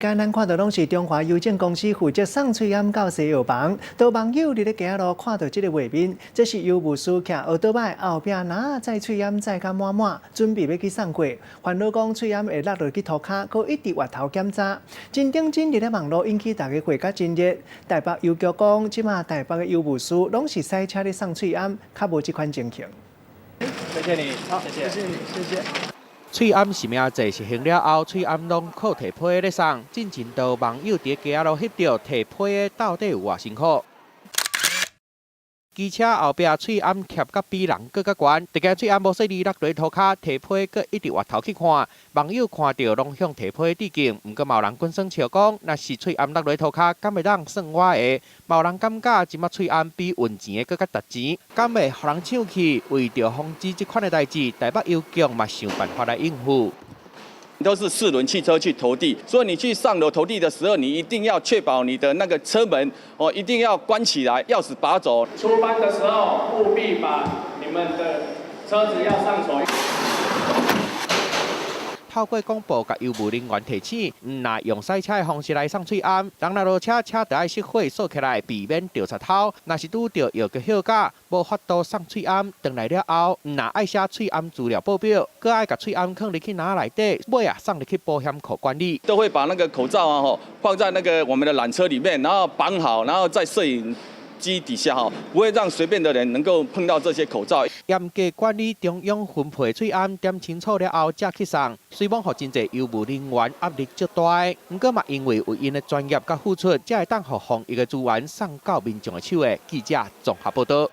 咱看到拢是中华邮政公司负责送翠庵到西药房，多网友伫咧行路看到这个画面，这是邮务司骑奥多摆后壁拿载翠庵载甲满满，准备要去送货。烦恼讲翠庵会落落去涂骹，佮一直滑头检查，真顶真伫咧网络引起大家回甲真热。台北邮局讲，即马台北嘅邮务司拢是塞车咧送翠庵，较无即款情形。谢谢你，好，谢谢你，谢谢。 翠庵是名济实行了后，翠庵拢靠提批咧送，进前都网友伫街路翕到提批的到底有偌辛苦。机车后壁翠庵夹甲比人更较悬，一个翠庵无细力落落涂骹，提批佮一直滑头去看，网友看到拢向提批致敬，毋过嘛有人滚酸笑讲，若是翠庵落落涂骹，敢会当算我的？嘛有人感觉即马翠庵比运钱的更较值钱，敢会互人抢去？为着防止即款的代志，台北邮局嘛想办法来应付。 都是4轮汽车去投递，所以你去上楼投递的时候，你一定要确保你的那个车门一定要关起来，钥匙拔走。出班的时候务必把你们的车子要上锁。 透过广播，甲邮务人员提醒，若用塞车的方式来送翠庵，人若落车，车就要熄火锁起来，避免掉插头。若是拄到药局休假，无法度送翠庵，回来了后，若爱写翠庵资料报表，搁爱甲翠庵放入去拿内底，尾啊送入去保险库管理。都会把那个口罩放在那个我们的缆车里面，然后绑好，然后在摄影机底下不会让随便的人能够碰到这些口罩。严格管理中央分配翠庵，点清楚了后才去送，虽望互真侪邮务人员压力较大，不过嘛因为有因的专业甲付出，才会当互防疫的资源送到民众的手的。记者综合报道。